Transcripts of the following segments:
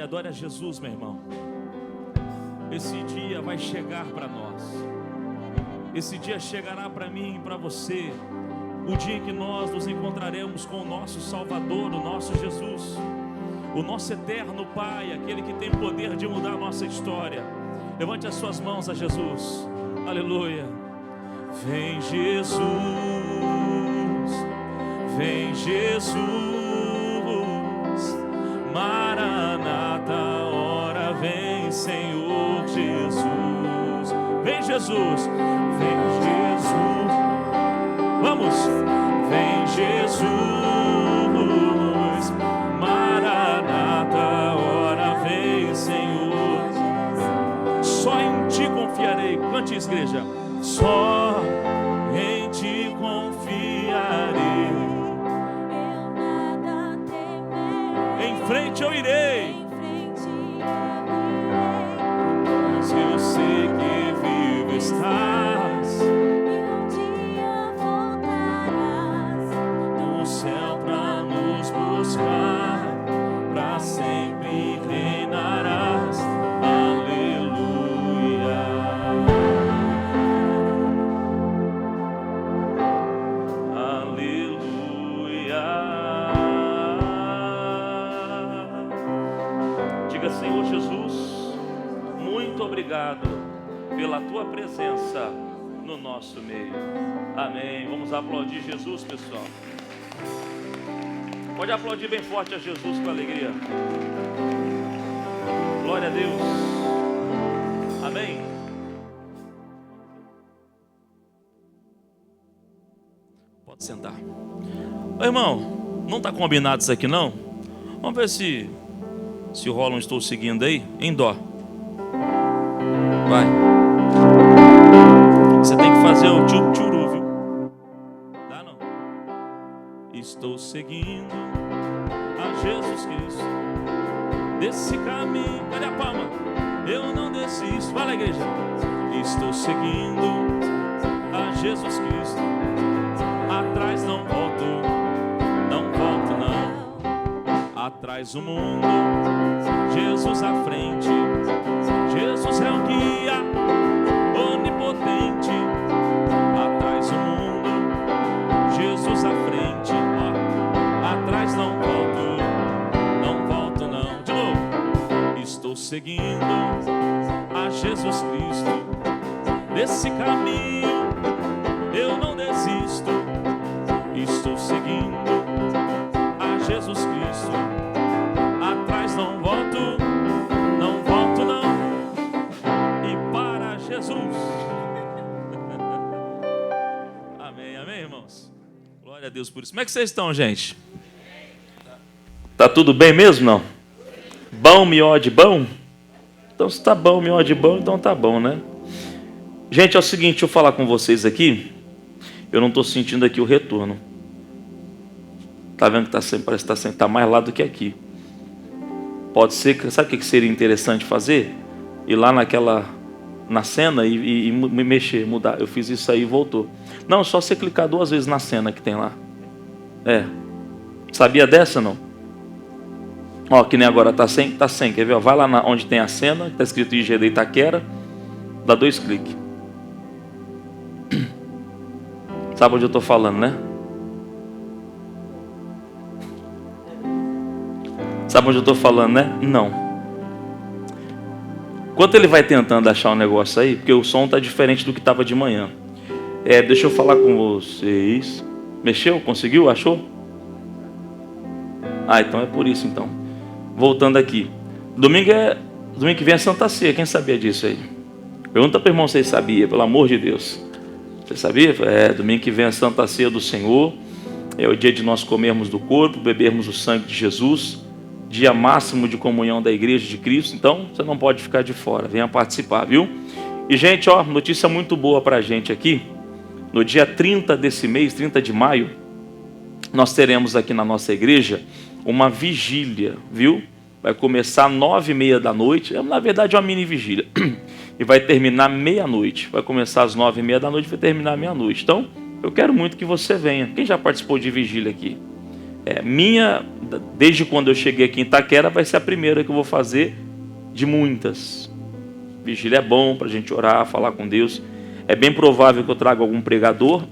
adore a Jesus, meu irmão. Esse dia vai chegar para nós. Esse dia chegará para mim e para você. O dia em que nós nos encontraremos com o nosso Salvador, o nosso Jesus, o nosso eterno Pai, aquele que tem poder de mudar a nossa história. Levante as suas mãos a Jesus. Aleluia. Vem Jesus, vem Jesus, Maranata, ora vem Senhor Jesus. Vem Jesus, vem Jesus. Vamos, vem Jesus, Maranata, ora vem Senhor. Só em ti confiarei. Cante isso, igreja. Só em ti confiarei. Eu nada temerei. Em frente eu irei. Em frente eu Pois eu sei que vivo estás irei. E um dia voltarás no céu pra nos buscar, pra sempre reinarás. Aleluia. Aleluia. Diga, Senhor Jesus, muito obrigado pela tua presença no nosso meio. Amém. Vamos aplaudir Jesus, pessoal. Pode aplaudir bem forte a Jesus com alegria. Glória a Deus. Amém. Pode sentar. Ô, irmão, não está combinado isso aqui não? Vamos ver se rola um estou seguindo aí. Em dó. Vai. Você tem que fazer o tchuru, viu? Dá não? Estou seguindo a Jesus Cristo. Desse caminho. Cadê a palma? Eu não desisto. Fala, igreja. Estou seguindo a Jesus Cristo. Atrás não volto. Não volto não. Atrás o mundo, Jesus à frente. Jesus é o guia onipotente. Atrás o mundo, Jesus à frente. Atrás não volto não. De novo. Estou seguindo a Jesus Cristo. Desse caminho eu não desisto. Estou seguindo a Jesus Cristo. Atrás não volto não. E para Jesus. Amém, irmãos. Glória a Deus por isso. Como é que vocês estão, gente? Tá tudo bem mesmo, não? Bom, miode, bom? Então, se tá bom, miode, bom, então tá bom, né? Gente, é o seguinte, deixa eu falar com vocês aqui. Eu não estou sentindo aqui o retorno. Tá vendo que parece que tá mais lá do que aqui. Pode ser que, sabe o que seria interessante fazer? Ir lá na cena e mexer, mudar. Eu fiz isso aí e voltou. Não, só você clicar 2 vezes na cena que tem lá. Sabia dessa, não? Ó, que nem agora, tá sem, quer ver? Ó, vai lá onde tem a cena, que tá escrito IG de Itaquera, dá 2 cliques. Sabe onde eu tô falando, né? Sabe onde eu tô falando, né? Não. Enquanto ele vai tentando achar um negócio aí, porque o som tá diferente do que tava de manhã. Deixa eu falar com vocês. Mexeu? Conseguiu? Achou? Então é por isso, então. Voltando aqui. Domingo que vem é Santa Ceia. Quem sabia disso aí? Pergunta para o irmão se ele sabia, pelo amor de Deus. Você sabia? Domingo que vem é Santa Ceia do Senhor. É o dia de nós comermos do corpo, bebermos o sangue de Jesus. Dia máximo de comunhão da Igreja de Cristo. Então, você não pode ficar de fora. Venha participar, viu? E, gente, notícia muito boa para a gente aqui. No dia 30 desse mês, 30 de maio, nós teremos aqui na nossa igreja uma vigília, viu? Vai começar às 9h30 da noite. Na verdade, é uma mini vigília. E vai terminar meia-noite. Vai começar às 9h30 da noite e vai terminar meia-noite. Então, eu quero muito que você venha. Quem já participou de vigília aqui? Desde quando eu cheguei aqui em Itaquera, vai ser a primeira que eu vou fazer de muitas. Vigília é bom para a gente orar, falar com Deus. É bem provável que eu traga algum pregador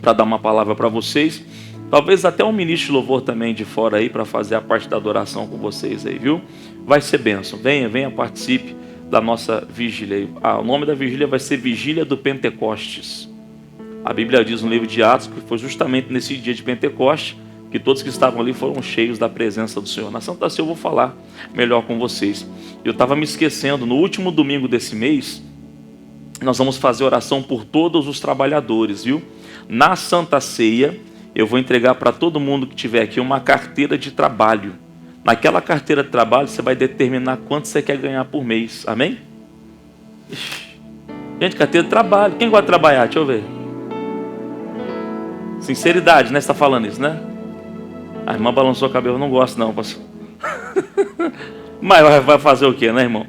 para dar uma palavra para vocês. Talvez até um ministro de louvor também de fora aí para fazer a parte da adoração com vocês aí, viu? Vai ser bênção. Venha, participe da nossa vigília aí. O nome da vigília vai ser Vigília do Pentecostes. A Bíblia diz no livro de Atos que foi justamente nesse dia de Pentecostes que todos que estavam ali foram cheios da presença do Senhor. Na Santa Ceia eu vou falar melhor com vocês. Eu estava me esquecendo, no último domingo desse mês, nós vamos fazer oração por todos os trabalhadores, viu? Na Santa Ceia, eu vou entregar para todo mundo que tiver aqui uma carteira de trabalho. Naquela carteira de trabalho, você vai determinar quanto você quer ganhar por mês. Amém? Gente, carteira de trabalho. Quem gosta de trabalhar? Deixa eu ver. Sinceridade, né? Você está falando isso, né? A irmã balançou o cabelo. Eu não gosto, não, pastor. Mas vai fazer o quê, né, irmão?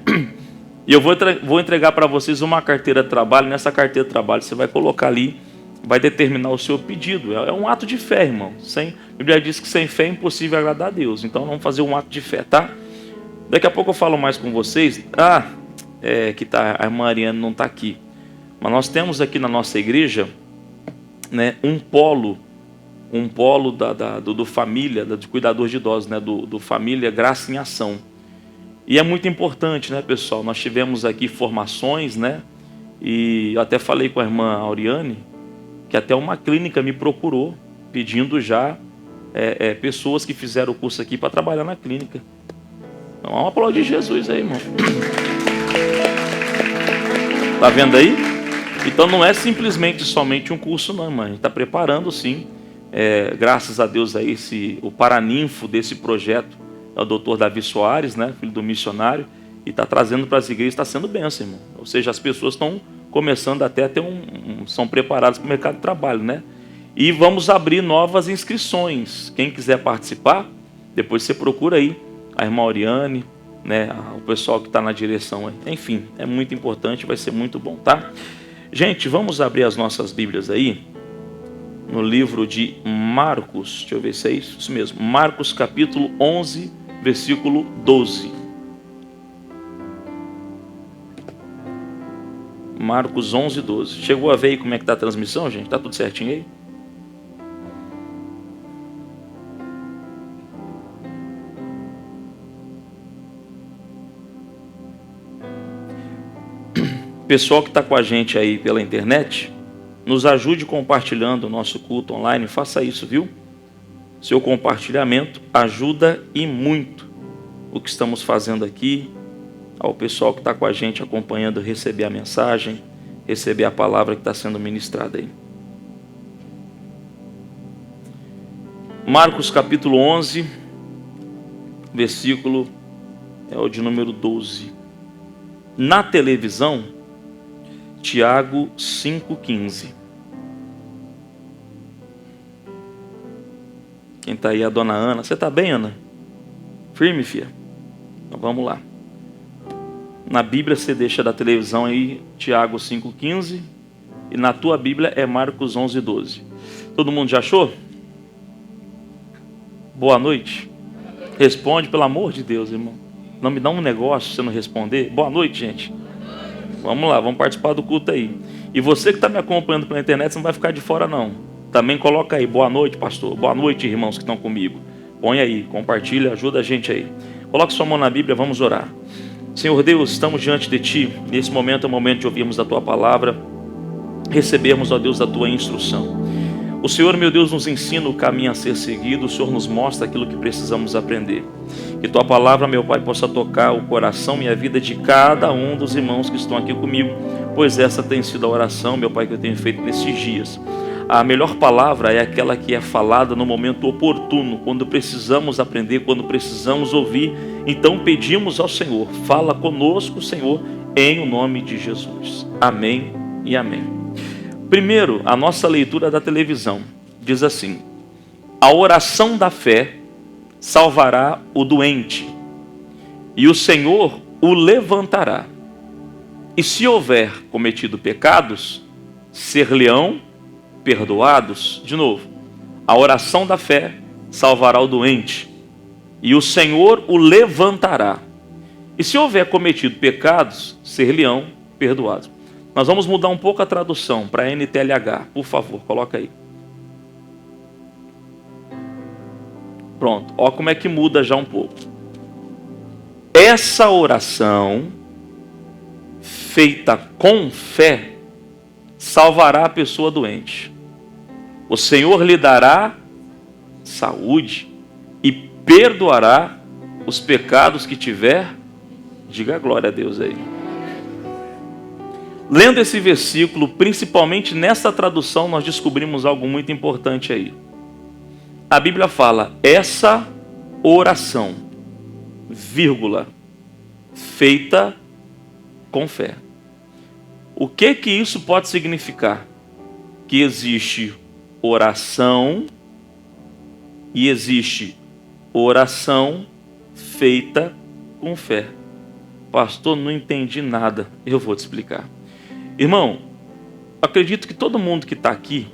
E eu vou entregar para vocês uma carteira de trabalho. Nessa carteira de trabalho, você vai colocar ali, vai determinar o seu pedido. É um ato de fé, irmão. A Bíblia diz que sem fé é impossível agradar a Deus. Então vamos fazer um ato de fé, tá? Daqui a pouco eu falo mais com vocês. A irmã Ariane não está aqui. Mas nós temos aqui na nossa igreja, né, um polo do família, de cuidador de idosos, né, do Família Graça em Ação. E é muito importante, né, pessoal? Nós tivemos aqui formações, né? E eu até falei com a irmã Auriane, que até uma clínica me procurou, pedindo já pessoas que fizeram o curso aqui para trabalhar na clínica. Então, vamos aplaudir Jesus aí, irmão. Tá vendo aí? Então não é simplesmente somente um curso, não, irmã. A gente está preparando, sim. Graças a Deus aí, o paraninfo desse projeto é o doutor Davi Soares, né, filho do missionário, e está trazendo para as igrejas, está sendo bênção, irmão. Ou seja, as pessoas estão começando até a ter são preparadas para o mercado de trabalho, né? E vamos abrir novas inscrições. Quem quiser participar, depois você procura aí a irmã Oriane, né, o pessoal que está na direção aí. Enfim, é muito importante, vai ser muito bom, tá? Gente, vamos abrir as nossas Bíblias aí, no livro de Marcos, deixa eu ver se é isso mesmo, Marcos capítulo 11, versículo 12. Marcos 11, 12. Chegou a ver aí como é que está a transmissão, gente? Está tudo certinho aí? Pessoal que está com a gente aí pela internet, nos ajude compartilhando o nosso culto online. Faça isso, viu? Seu compartilhamento ajuda e muito o que estamos fazendo aqui. Ao pessoal que está com a gente acompanhando, receber a mensagem, receber a palavra que está sendo ministrada aí. Marcos capítulo 11, versículo é o de número 12. Na televisão, Tiago 5,15. Quem está aí é a dona Ana. Você está bem, Ana? Firme, filha? Então vamos lá. Na Bíblia você deixa da televisão aí Tiago 5,15. E na tua Bíblia é Marcos 11, 12. Todo mundo já achou? Boa noite. Responde, pelo amor de Deus, irmão. Não me dá um negócio se você não responder. Boa noite, gente. Vamos lá, vamos participar do culto aí. E você que está me acompanhando pela internet, você não vai ficar de fora, não. Também coloca aí, boa noite, pastor. Boa noite, irmãos que estão comigo. Põe aí, compartilha, ajuda a gente aí. Coloque sua mão na Bíblia, vamos orar. Senhor Deus, estamos diante de Ti. Nesse momento é o momento de ouvirmos a Tua palavra, recebermos, ó Deus, a Tua instrução. O Senhor, meu Deus, nos ensina o caminho a ser seguido. O Senhor nos mostra aquilo que precisamos aprender. Que Tua palavra, meu Pai, possa tocar o coração e a vida de cada um dos irmãos que estão aqui comigo, pois essa tem sido a oração, meu Pai, que eu tenho feito nesses dias. A melhor palavra é aquela que é falada no momento oportuno, quando precisamos aprender, quando precisamos ouvir. Então pedimos ao Senhor, fala conosco, Senhor, em o nome de Jesus. Amém e amém. Primeiro, a nossa leitura da televisão diz assim: a oração da fé salvará o doente, e o Senhor o levantará. E se houver cometido pecados, ser-lhe-ão perdoados. De novo, a oração da fé salvará o doente, e o Senhor o levantará. E se houver cometido pecados, ser-lhe-ão perdoados. Nós vamos mudar um pouco a tradução para NTLH, por favor, coloca aí. Pronto, ó como é que muda já um pouco. Essa oração, feita com fé, salvará a pessoa doente. O Senhor lhe dará saúde e perdoará os pecados que tiver. Diga glória a Deus aí. Lendo esse versículo, principalmente nessa tradução, nós descobrimos algo muito importante aí. A Bíblia fala, essa oração, vírgula, feita com fé. O que isso pode significar? Que existe oração e existe oração feita com fé. Pastor, não entendi nada. Eu vou te explicar. Irmão, acredito que todo mundo que está aqui,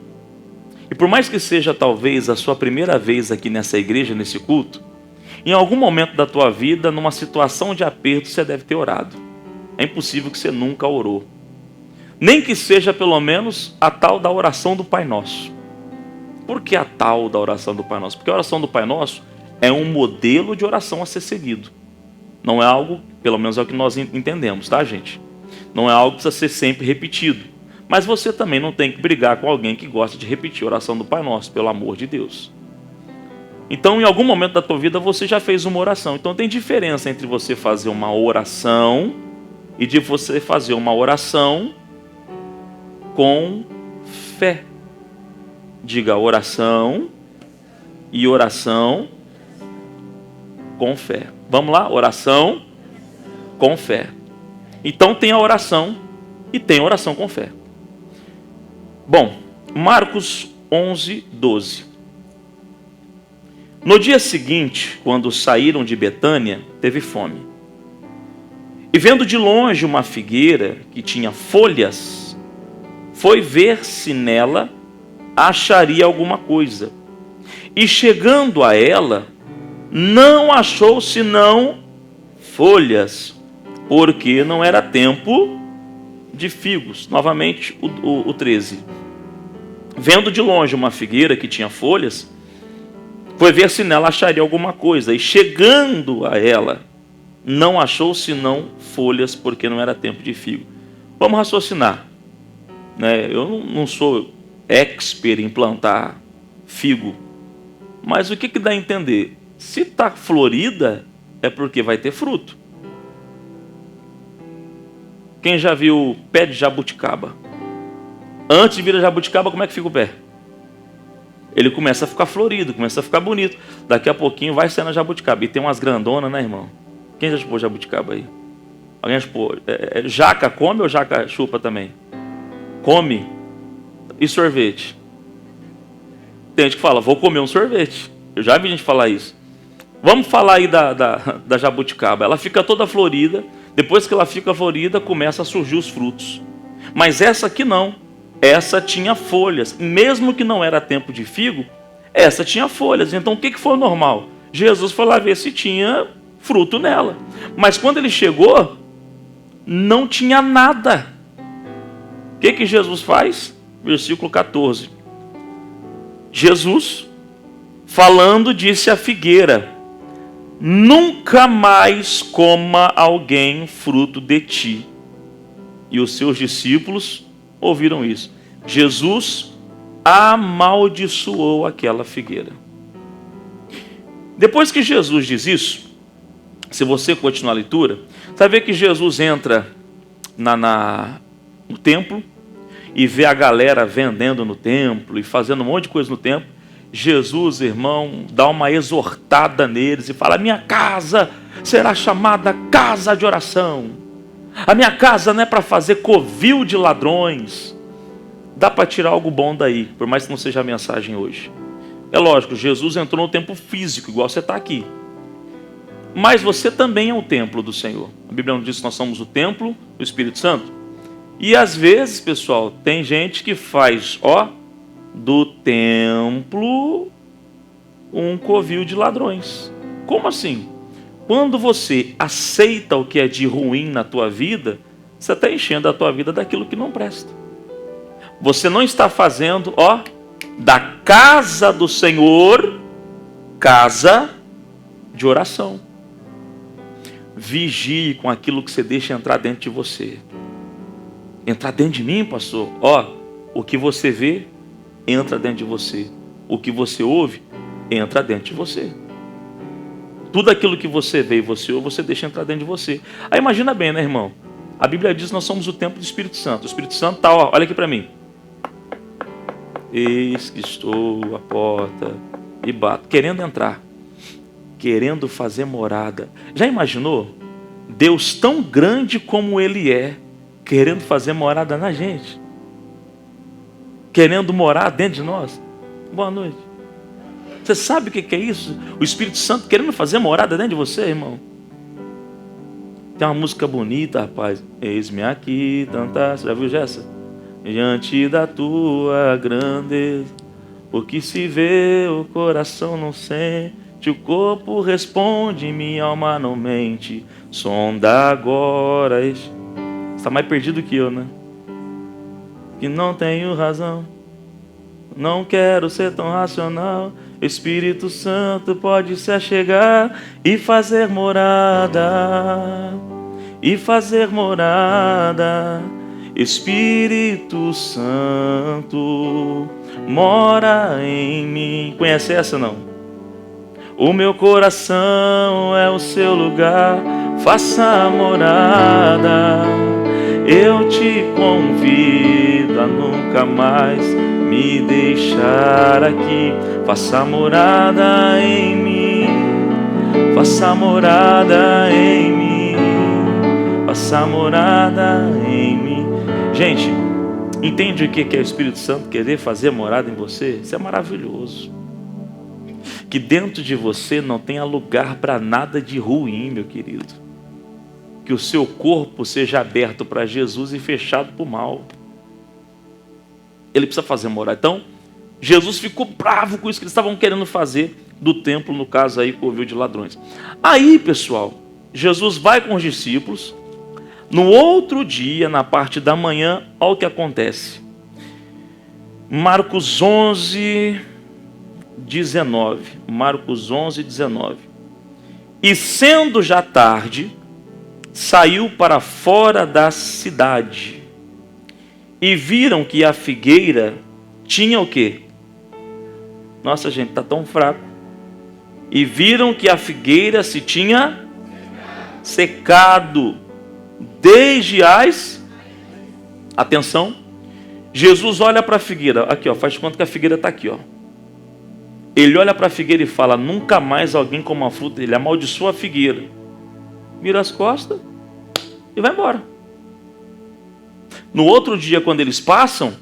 e por mais que seja talvez a sua primeira vez aqui nessa igreja, nesse culto, em algum momento da tua vida, numa situação de aperto, você deve ter orado. É impossível que você nunca orou. Nem que seja pelo menos a tal da oração do Pai Nosso. Por que a tal da oração do Pai Nosso? Porque a oração do Pai Nosso é um modelo de oração a ser seguido. Não é algo, pelo menos é o que nós entendemos, tá, gente? Não é algo que precisa ser sempre repetido. Mas você também não tem que brigar com alguém que gosta de repetir a oração do Pai Nosso, pelo amor de Deus. Então, em algum momento da tua vida, você já fez uma oração. Então, tem diferença entre você fazer uma oração e de você fazer uma oração com fé. Diga oração e oração com fé. Vamos lá? Oração com fé. Então tem a oração e tem a oração com fé. Bom, Marcos 11, 12. No dia seguinte, quando saíram de Betânia, teve fome. E vendo de longe uma figueira que tinha folhas, foi ver se nela acharia alguma coisa. E chegando a ela, não achou senão folhas, porque não era tempo de figos. Novamente o 13. Vendo de longe uma figueira que tinha folhas, foi ver se nela acharia alguma coisa. E chegando a ela, não achou senão folhas, porque não era tempo de figo. Vamos raciocinar. Eu não sou expert em plantar figo, mas o que dá a entender? Se está florida, é porque vai ter fruto. Quem já viu pé de jabuticaba? Antes de vir a jabuticaba, como é que fica o pé? Ele começa a ficar florido, começa a ficar bonito. Daqui a pouquinho vai sendo a jabuticaba. E tem umas grandonas, né, irmão? Quem já chupou jabuticaba aí? Alguém já chupou? Jaca come ou jaca chupa também? Come. E sorvete? Tem gente que fala, vou comer um sorvete. Eu já vi gente falar isso. Vamos falar aí da jabuticaba. Ela fica toda florida. Depois que ela fica florida, começa a surgir os frutos. Mas essa aqui não. Essa tinha folhas. Mesmo que não era tempo de figo, essa tinha folhas. Então o que foi normal? Jesus foi lá ver se tinha fruto nela. Mas quando ele chegou, não tinha nada. O que Jesus faz? Versículo 14. Jesus, falando, disse à figueira: nunca mais coma alguém fruto de ti. E os seus discípulos ouviram isso. Jesus amaldiçoou aquela figueira. Depois que Jesus diz isso, se você continuar a leitura, você vai ver que Jesus entra no templo e vê a galera vendendo no templo e fazendo um monte de coisa no templo. Jesus, irmão, dá uma exortada neles e fala: a minha casa será chamada casa de oração. A minha casa não é para fazer covil de ladrões. Dá para tirar algo bom daí, por mais que não seja a mensagem hoje. É lógico, Jesus entrou no templo físico, igual você está aqui. Mas você também é o templo do Senhor. A Bíblia não diz que nós somos o templo do Espírito Santo? E às vezes, pessoal, tem gente que faz, do templo um covil de ladrões. Como assim? Quando você aceita o que é de ruim na tua vida, você está enchendo a tua vida daquilo que não presta. Você não está fazendo, da casa do Senhor, casa de oração. Vigie com aquilo que você deixa entrar dentro de você. Entrar dentro de mim, pastor? O que você vê, entra dentro de você. O que você ouve, entra dentro de você. Tudo aquilo que você vê e você ouve, você deixa entrar dentro de você. Aí imagina bem, né, irmão? A Bíblia diz que nós somos o templo do Espírito Santo. O Espírito Santo está, olha aqui para mim. Eis que estou à porta e bato. Querendo entrar. Querendo fazer morada. Já imaginou? Deus tão grande como Ele é, querendo fazer morada na gente. Querendo morar dentro de nós. Boa noite. Você sabe o que é isso? O Espírito Santo querendo fazer morada dentro de você, irmão. Tem uma música bonita, rapaz. Eis-me aqui, tanta... Você já viu essa? Diante da tua grandeza, o que se vê, o coração não sente, o corpo responde, minha alma não mente. Sonda agora. Você está mais perdido que eu, né? Que não tenho razão, não quero ser tão racional. Espírito Santo pode se achegar e fazer morada. E fazer morada. Espírito Santo mora em mim. Conhece essa não? O meu coração é o seu lugar. Faça morada. Eu te convido a nunca mais me deixar aqui. Faça morada em mim. Faça morada em mim. Faça morada em mim. Gente, entende o que é o Espírito Santo querer fazer morada em você? Isso é maravilhoso. Que dentro de você não tenha lugar para nada de ruim, meu querido. Que o seu corpo seja aberto para Jesus e fechado para o mal. Ele precisa fazer morada. Então, Jesus ficou bravo com isso que eles estavam querendo fazer do templo, no caso aí, covil de ladrões. Aí, pessoal, Jesus vai com os discípulos. No outro dia, na parte da manhã, olha o que acontece. Marcos 11, 19. Marcos 11, 19. E sendo já tarde, saiu para fora da cidade. E viram que a figueira tinha o quê? Nossa, gente, está tão fraco. E viram que a figueira se tinha secado. Desde as... Atenção. Jesus olha para a figueira. Aqui, faz conta que a figueira está aqui, Ele olha para a figueira e fala: nunca mais alguém coma a fruta. Ele amaldiçoa a figueira. Vira as costas e vai embora. No outro dia, quando eles passam,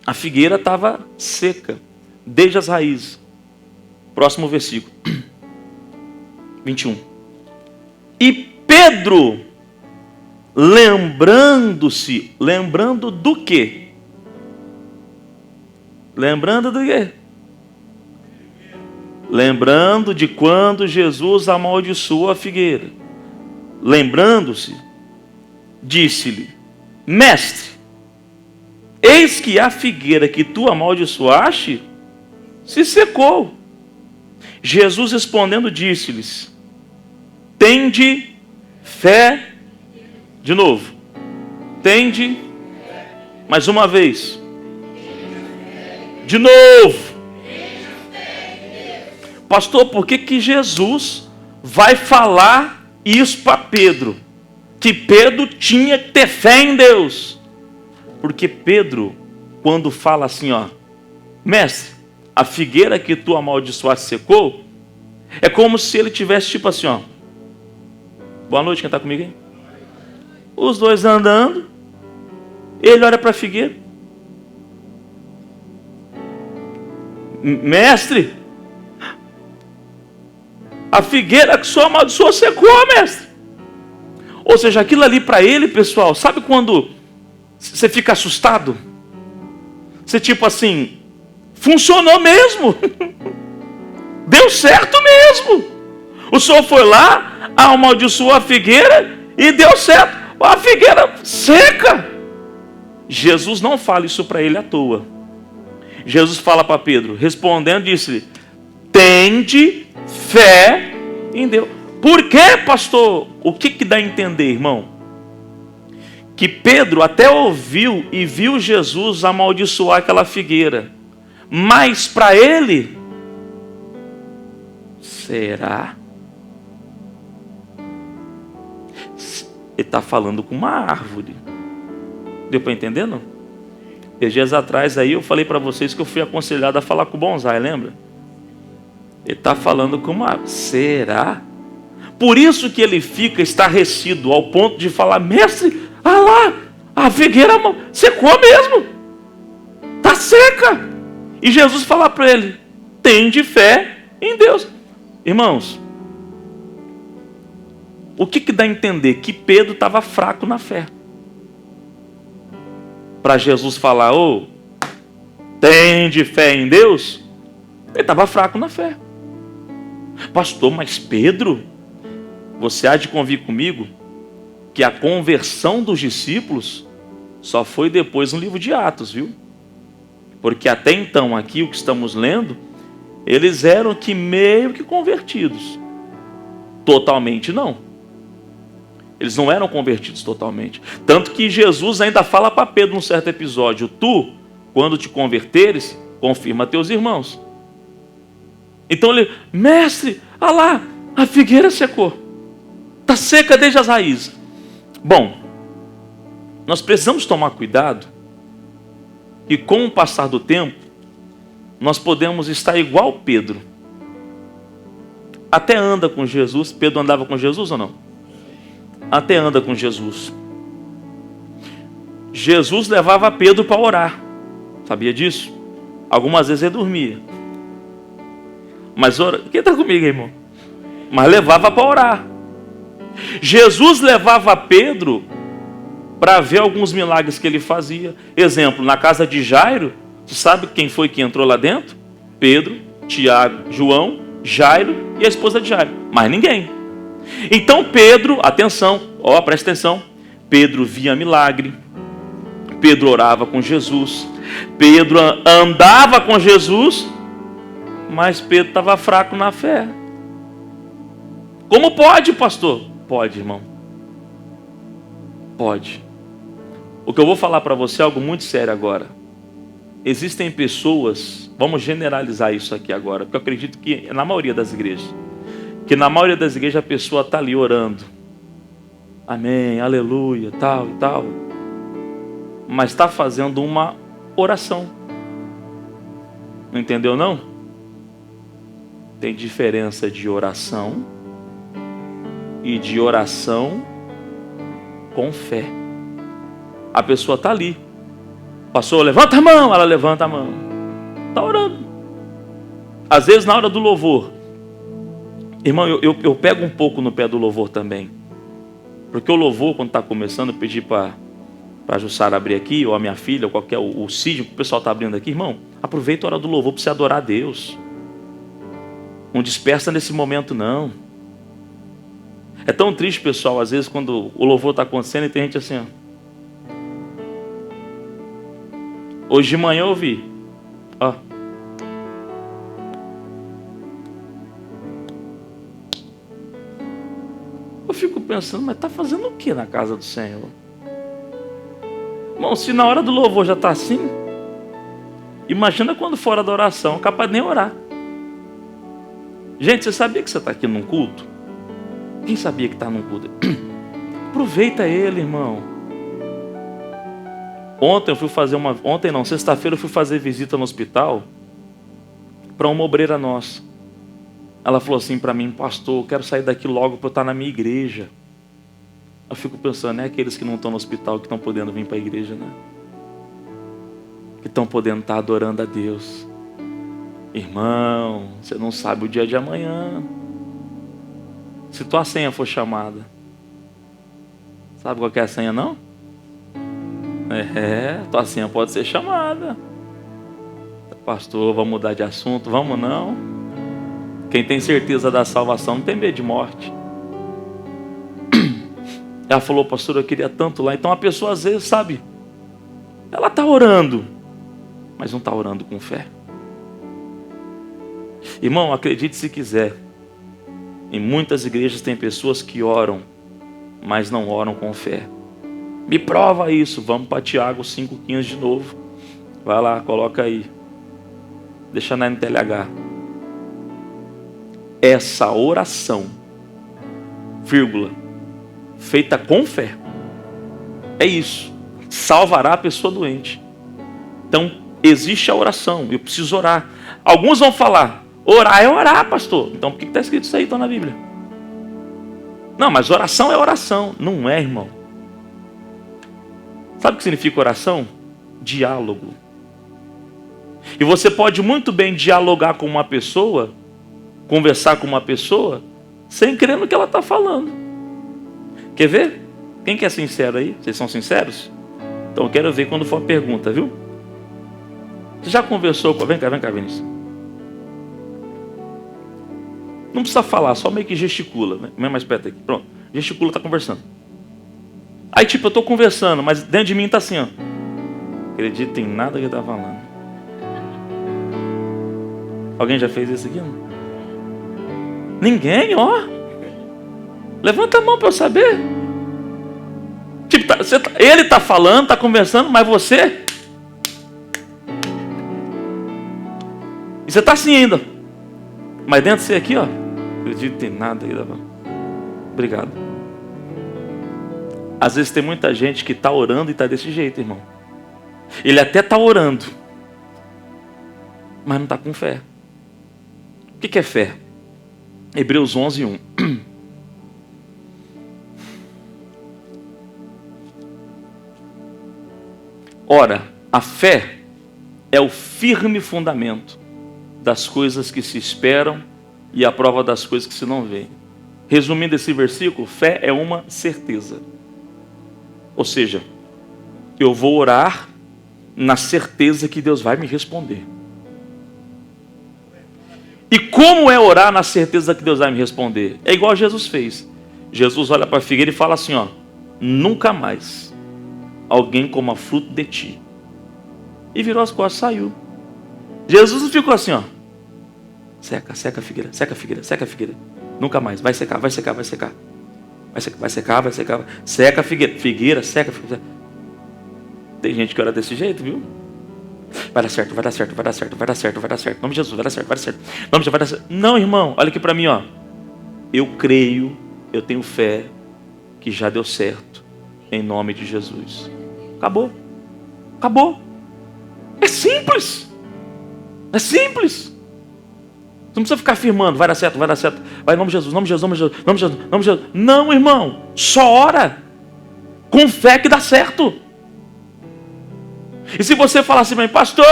a figueira estava seca, desde as raízes. Próximo versículo. 21. E Pedro, lembrando do quê? Lembrando do quê? Lembrando de quando Jesus amaldiçoou a figueira. Lembrando-se, disse-lhe: Mestre, eis que a figueira que tu amaldiçoaste se secou. Jesus respondendo disse-lhes: tende fé. De novo. Tende. Mais uma vez. De novo. Pastor, por que Jesus vai falar isso para Pedro? Que Pedro tinha que ter fé em Deus. Porque Pedro, quando fala assim, mestre, a figueira que tu amaldiçoaste secou, é como se ele tivesse tipo assim, boa noite, quem está comigo aí? Os dois andando, ele olha para a figueira. Mestre, a figueira que só amaldiçoou secou, mestre. Ou seja, aquilo ali para ele, pessoal, sabe quando você fica assustado? Você tipo assim, funcionou mesmo. Deu certo mesmo. O senhor foi lá, amaldiçoou a figueira e deu certo. A figueira seca. Jesus não fala isso para ele à toa. Jesus fala para Pedro, respondendo, disse-lhe: tende fé em Deus. Por quê, pastor? O que dá a entender, irmão? Que Pedro até ouviu e viu Jesus amaldiçoar aquela figueira. Mas para ele, será? Ele está falando com uma árvore. Deu para entender, não? Dias atrás aí eu falei para vocês que eu fui aconselhado a falar com o bonsai, lembra? Ele está falando com uma árvore. Será? Por isso que ele fica estarrecido ao ponto de falar: mestre, ah lá, a figueira secou mesmo. Está seca. E Jesus fala para ele: tende fé em Deus. Irmãos, o que dá a entender? Que Pedro estava fraco na fé. Para Jesus falar: ô, tende fé em Deus, ele estava fraco na fé. Pastor, mas Pedro, você há de convir comigo que a conversão dos discípulos só foi depois no livro de Atos, viu? Porque até então, aqui o que estamos lendo, eles eram que meio que convertidos. Totalmente não. Eles não eram convertidos totalmente. Tanto que Jesus ainda fala para Pedro num certo episódio: tu, quando te converteres, confirma teus irmãos. Então ele: mestre, olha lá, a figueira secou. Está seca desde as raízes. Bom, nós precisamos tomar cuidado que com o passar do tempo, nós podemos estar igual Pedro. Até anda com Jesus. Pedro andava com Jesus ou não? Até anda com Jesus. Jesus levava Pedro para orar. Sabia disso? Algumas vezes ele dormia. Mas quem está comigo, irmão? Mas levava para orar. Jesus levava Pedro para ver alguns milagres que ele fazia. Exemplo, na casa de Jairo, você sabe quem foi que entrou lá dentro? Pedro, Tiago, João, Jairo e a esposa de Jairo. Mais ninguém. Então Pedro, atenção, presta atenção. Pedro via milagre. Pedro orava com Jesus. Pedro andava com Jesus. Mas Pedro estava fraco na fé. Como pode, pastor? Pode, irmão. Pode. O que eu vou falar para você é algo muito sério agora. Existem pessoas, vamos generalizar isso aqui agora, porque eu acredito que na maioria das igrejas, na maioria das igrejas a pessoa está ali orando. Amém, aleluia, tal e tal. Mas está fazendo uma oração. Não entendeu, não? Tem diferença de oração e de oração com fé. A pessoa está ali. Pastor, levanta a mão. Ela levanta a mão. Está orando. Às vezes na hora do louvor. Irmão, eu pego um pouco no pé do louvor também. Porque o louvor, quando está começando, eu pedi para a Jussara abrir aqui, ou a minha filha, ou qualquer, o Cid, que o pessoal está abrindo aqui. Irmão, aproveita a hora do louvor para você adorar a Deus. Não dispersa nesse momento, não. É tão triste, pessoal, às vezes, quando o louvor está acontecendo e tem gente assim, ó. Hoje de manhã eu vi. Ó. Eu fico pensando, mas está fazendo o que na casa do Senhor? Irmão, se na hora do louvor já está assim, imagina quando fora da oração, capaz de nem orar. Gente, você sabia que você está aqui num culto? Quem sabia que está num culto? Aproveita ele, irmão. Sexta-feira eu fui fazer visita no hospital para uma obreira nossa. Ela falou assim para mim: pastor, eu quero sair daqui logo para eu estar na minha igreja. Eu fico pensando, é aqueles que não estão no hospital que estão podendo vir para a igreja, né? Que estão podendo estar adorando a Deus. Irmão, você não sabe o dia de amanhã. Se tua senha for chamada, sabe qual que é a senha, não? Tua senha pode ser chamada. Pastor, vamos mudar de assunto? Vamos não? Quem tem certeza da salvação não tem medo de morte. Ela falou, pastor, eu queria tanto lá. Então a pessoa às vezes, sabe, ela está orando, mas não está orando com fé. Irmão, acredite se quiser, em muitas igrejas tem pessoas que oram, mas não oram com fé. Me prova isso. Vamos para Tiago 5,15 de novo. Vai lá, coloca aí. Deixa na NTLH. Essa oração, vírgula, feita com fé, é isso, salvará a pessoa doente. Então, existe a oração, eu preciso orar. Alguns vão falar, orar é orar, pastor. Então, por que está escrito isso aí então, na Bíblia? Não, mas oração é oração. Não é, irmão. Sabe o que significa oração? Diálogo. E você pode muito bem dialogar com uma pessoa, conversar com uma pessoa, sem crer no que ela está falando. Quer ver? Quem que é sincero aí? Vocês são sinceros? Então eu quero ver quando for a pergunta, viu? Você já conversou com... Vem cá, Vinícius. Não precisa falar, só meio que gesticula, né? Vem mais perto aqui. Pronto, gesticula, está conversando. Aí tipo, eu estou conversando, mas dentro de mim está assim, ó. Acredita em nada que está falando. Alguém já fez isso aqui? Não? Ninguém, ó. Levanta a mão para eu saber. Tipo, ele está falando, está conversando, mas você... E você está assim ainda. Mas dentro de você aqui, ó. Acredito em nada. Obrigado. Às vezes tem muita gente que está orando e está desse jeito, irmão. Ele até está orando, mas não está com fé. O que é fé? Hebreus 11:1. Ora, a fé é o firme fundamento das coisas que se esperam e a prova das coisas que se não veem. Resumindo esse versículo, fé é uma certeza. Ou seja, eu vou orar na certeza que Deus vai me responder. E como é orar na certeza que Deus vai me responder? É igual Jesus fez. Jesus olha para a figueira e fala assim, ó: nunca mais alguém coma fruto de ti. E virou as costas e saiu. Jesus não ficou assim, ó: seca, seca a figueira, seca a figueira, seca a figueira. Nunca mais, vai secar, vai secar, vai secar. Vai secar, vai secar, vai secar. Seca a figueira, figueira, seca a figueira. Tem gente que ora desse jeito, viu? Vai dar certo, vai dar certo, vai dar certo, vai dar certo, vai dar certo. Em nome de Jesus, vai dar certo, vai dar certo. Em nome de Jesus, vai dar certo. Não, irmão, olha aqui para mim, ó. Eu creio, eu tenho fé que já deu certo. Em nome de Jesus. Acabou. Acabou. É simples. É simples. Você não precisa ficar afirmando, vai dar certo, vai dar certo. Vai em nome de Jesus, nome de Jesus, nome de Jesus, nome de Jesus, nome de Jesus. Não, irmão. Só ora. Com fé que dá certo. E se você falar assim, pastor,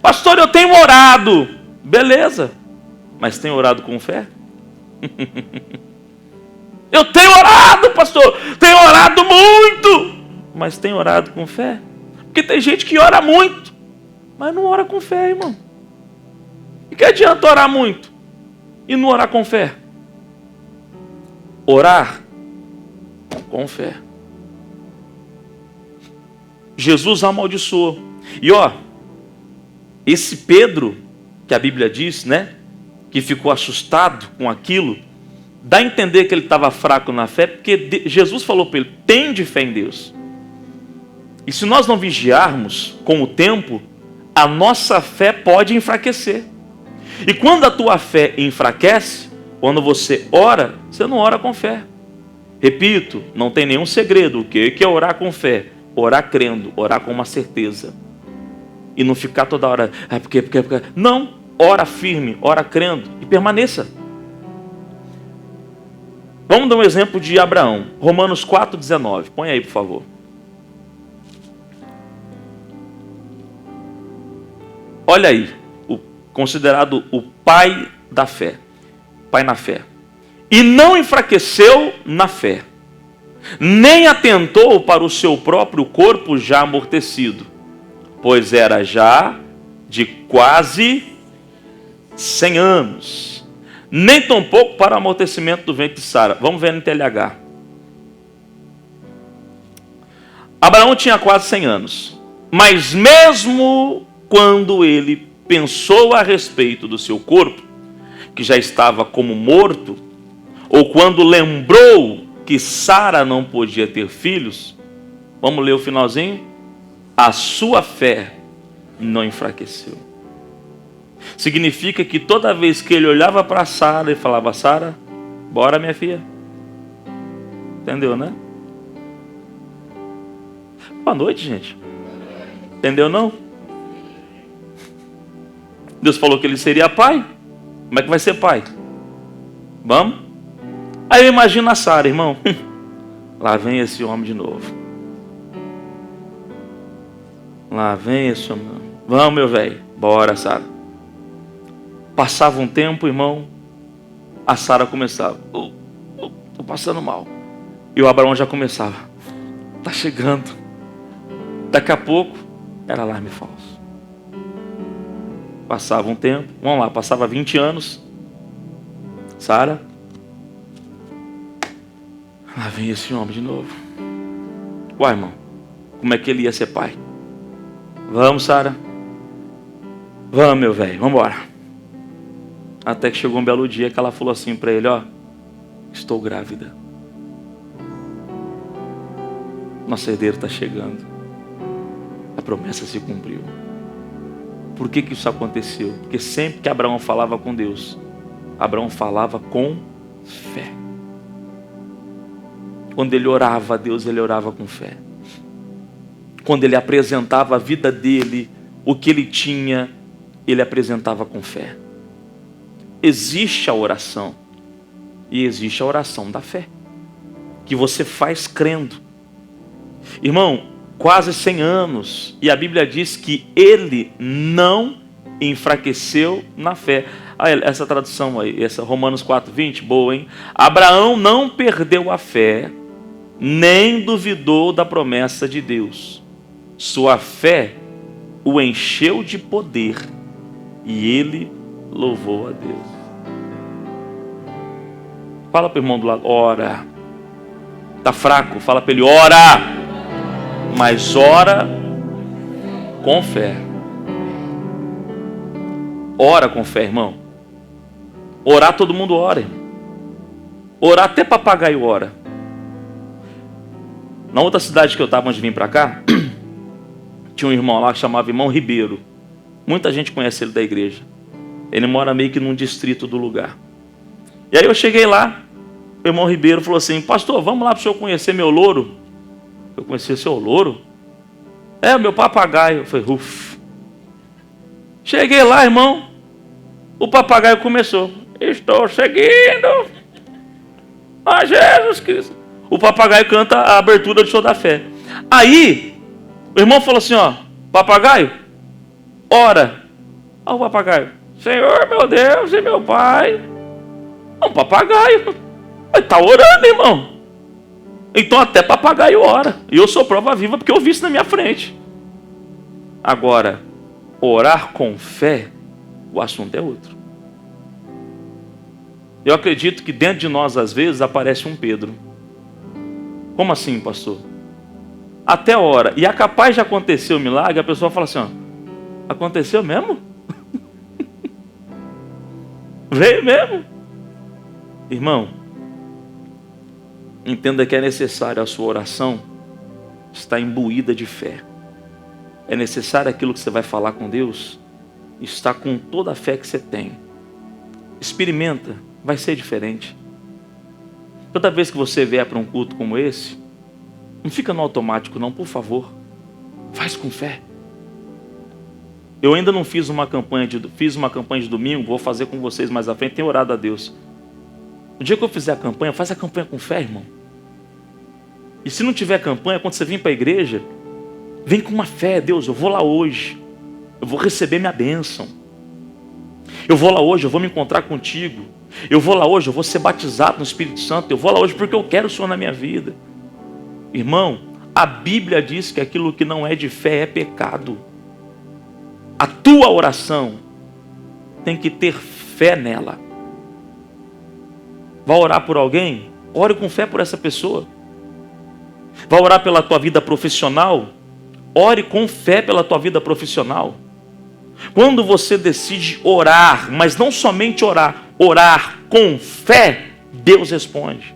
pastor, eu tenho orado. Beleza. Mas tem orado com fé? Eu tenho orado, pastor. Tenho orado muito. Mas tem orado com fé? Porque tem gente que ora muito, mas não ora com fé, irmão. E que adianta orar muito e não orar com fé? Orar com fé. Jesus amaldiçoou. E ó, esse Pedro, que a Bíblia diz, né, que ficou assustado com aquilo, dá a entender que ele estava fraco na fé, porque Jesus falou para ele: tende fé em Deus. E se nós não vigiarmos com o tempo, a nossa fé pode enfraquecer. E quando a tua fé enfraquece, quando você ora, você não ora com fé. Repito, não tem nenhum segredo. O que é orar com fé? Orar crendo, orar com uma certeza. E não ficar toda hora, porque. Não, ora firme, ora crendo e permaneça. Vamos dar um exemplo de Abraão. Romanos 4,19. Põe aí, por favor. Olha aí, considerado o pai da fé. Pai na fé. E não enfraqueceu na fé, nem atentou para o seu próprio corpo já amortecido, pois era já de quase 100 anos. nem tampouco para o amortecimento do ventre de Sara. Vamos ver no TLH. Abraão tinha quase 100 anos. Mas mesmo quando ele pensou a respeito do seu corpo, que já estava como morto, ou quando lembrou que Sara não podia ter filhos, vamos ler o finalzinho? A sua fé não enfraqueceu. Significa que toda vez que ele olhava para Sara e falava: Sara, bora minha filha. Entendeu, né? Boa noite, gente. Entendeu, não? Deus falou que ele seria pai. Como é que vai ser pai? Vamos? Aí eu imagino a Sara, irmão. Lá vem esse homem de novo. Lá vem esse homem. Vamos, meu velho. Bora, Sara. Passava um tempo, irmão. A Sara começava: tô passando mal. E o Abraão já começava: tá chegando. Daqui a pouco era alarme falso. Passava um tempo. Vamos lá, passava 20 anos. Sara. Lá vem esse homem de novo. Uai, irmão. Como é que ele ia ser pai? Vamos, Sara. Vamos, meu velho. Vamos embora. Até que chegou um belo dia que ela falou assim para ele: ó, estou grávida. Nosso herdeiro está chegando. A promessa se cumpriu. Por que isso aconteceu? Porque sempre que Abraão falava com Deus, Abraão falava com fé. Quando ele orava a Deus, ele orava com fé. Quando ele apresentava a vida dele, o que ele tinha, ele apresentava com fé. Existe a oração, e existe a oração da fé, que você faz crendo. Irmão, quase 100 anos, e a Bíblia diz que ele não enfraqueceu na fé. Ah, essa tradução aí, essa Romanos 4:20, boa, hein? Abraão não perdeu a fé, nem duvidou da promessa de Deus. Sua fé o encheu de poder, e ele louvou a Deus. Fala para o irmão do lado: ora. Está fraco? Fala para ele: ora. Mas ora com fé. Ora com fé, irmão. Orar todo mundo ora, irmão. Orar até papagaio ora. Na outra cidade que eu estava antes de vir para cá, tinha um irmão lá que chamava irmão Ribeiro. Muita gente conhece ele da igreja. Ele mora meio que num distrito do lugar. E aí eu cheguei lá, o irmão Ribeiro falou assim: pastor, vamos lá para o senhor conhecer meu louro. Eu conheci o seu louro? É, o meu papagaio. Eu falei: uff. Cheguei lá, irmão. O papagaio começou: estou seguindo a Jesus Cristo. O papagaio canta a abertura do show da fé. Aí, o irmão falou assim: ó, papagaio, ora. Olha o papagaio: Senhor, meu Deus e meu Pai. É um papagaio. Está orando, irmão. Então até papagaio ora. E eu sou prova viva porque eu vi isso na minha frente. Agora, orar com fé, o assunto é outro. Eu acredito que dentro de nós, às vezes, aparece um Pedro. Como assim, pastor? Até ora. E é capaz de acontecer o milagre, a pessoa fala assim: ó, aconteceu mesmo? Veio mesmo? Irmão, entenda que é necessário a sua oração estar imbuída de fé. É necessário aquilo que você vai falar com Deus estar com toda a fé que você tem. Experimenta, vai ser diferente. Toda vez que você vier para um culto como esse, não fica no automático não, por favor. Faz com fé. Eu ainda não fiz uma campanha de domingo, vou fazer com vocês mais à frente, tenho orado a Deus. No dia que eu fizer a campanha, faz a campanha com fé, irmão. E se não tiver campanha, quando você vir para a igreja, vem com uma fé: Deus, eu vou lá hoje, eu vou receber minha bênção. Eu vou lá hoje, eu vou me encontrar contigo. Eu vou lá hoje, eu vou ser batizado no Espírito Santo. Eu vou lá hoje porque eu quero o Senhor na minha vida. Irmão, a Bíblia diz que aquilo que não é de fé é pecado. A tua oração tem que ter fé nela. Vai orar por alguém? Ore com fé por essa pessoa. Vai orar pela tua vida profissional? Ore com fé pela tua vida profissional. Quando você decide orar, mas não somente orar, orar com fé, Deus responde.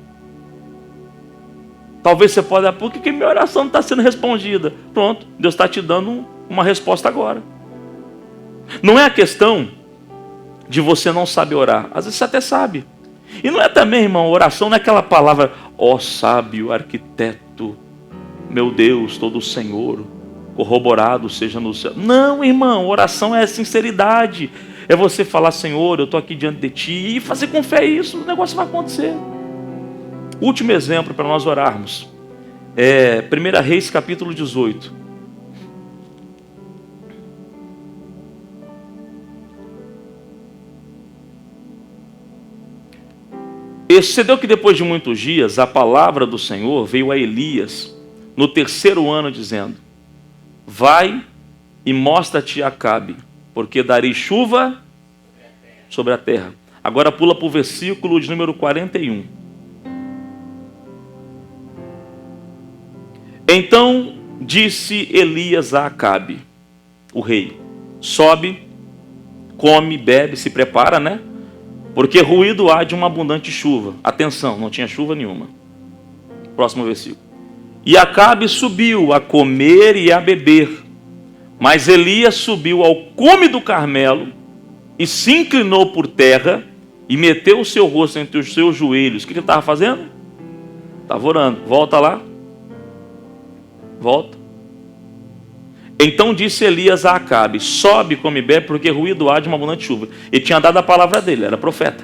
Talvez você possa, por que minha oração não está sendo respondida? Pronto, Deus está te dando uma resposta agora. Não é a questão de você não saber orar. Às vezes você até sabe. E não é também, irmão, oração não é aquela palavra, ó sábio arquiteto, meu Deus, todo o Senhor, corroborado seja no céu. Não, irmão, oração é sinceridade. É você falar, Senhor, eu estou aqui diante de Ti, e fazer com fé isso, o negócio vai acontecer. Último exemplo para nós orarmos. 1 Reis capítulo 18. E sucedeu que depois de muitos dias, a palavra do Senhor veio a Elias, no 3º ano, dizendo, vai e mostra-te a Acabe, porque darei chuva sobre a terra. Agora pula para o versículo de número 41. Então disse Elias a Acabe, o rei, sobe, come, bebe, se prepara, né? Porque ruído há de uma abundante chuva. Atenção, não tinha chuva nenhuma. Próximo versículo. E Acabe subiu a comer e a beber. Mas Elias subiu ao cume do Carmelo e se inclinou por terra e meteu o seu rosto entre os seus joelhos. O que ele estava fazendo? Estava orando. Volta lá. Volta. Então disse Elias a Acabe, sobe, come e bebe, porque ruído há de uma abundante chuva. Ele tinha dado a palavra dele, era profeta.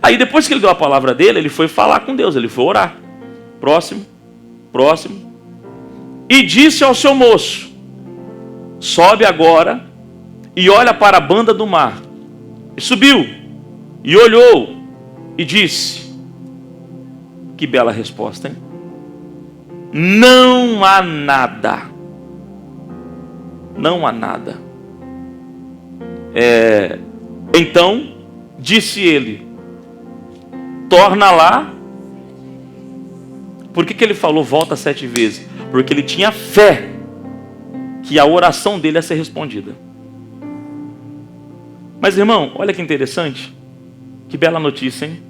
Aí depois que ele deu a palavra dele, ele foi falar com Deus, ele foi orar. Próximo. E disse ao seu moço, sobe agora e olha para a banda do mar. E subiu, e olhou, e disse, que bela resposta, hein? Não há nada. Não há nada. Então, disse ele, torna lá. Por que ele falou volta 7 vezes? Porque ele tinha fé que a oração dele ia ser respondida. Mas irmão, olha que interessante. Que bela notícia, hein?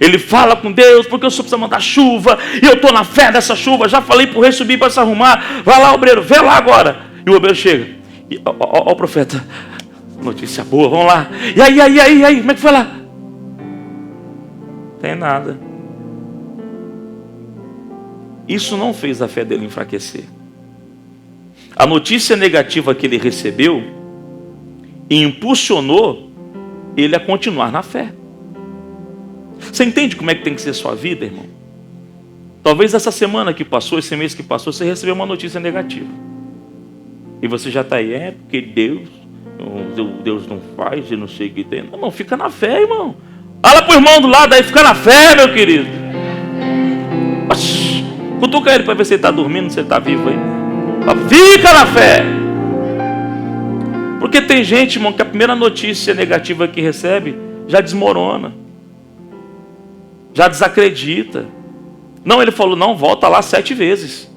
Ele fala com Deus, porque o Senhor precisa mandar chuva, e eu estou na fé dessa chuva, já falei para o rei subir para se arrumar, vai lá obreiro, vê lá agora. E o obreiro chega, ó o profeta, notícia boa, vamos lá. E aí, como é que foi lá? Não tem nada. Isso não fez a fé dele enfraquecer. A notícia negativa que ele recebeu impulsionou ele a continuar na fé. Você entende como é que tem que ser a sua vida, irmão? Talvez essa semana que passou, esse mês que passou, você recebeu uma notícia negativa. E você já está aí, porque Deus não faz e não sei o que tem. Não, fica na fé, irmão. Fala para o irmão do lado aí, fica na fé, meu querido. Cutuca ele para ver se ele está dormindo, se ele está vivo aí. Fica na fé. Porque tem gente, irmão, que a primeira notícia negativa que recebe já desmorona. Já desacredita. Não, ele falou, não, volta lá 7 vezes.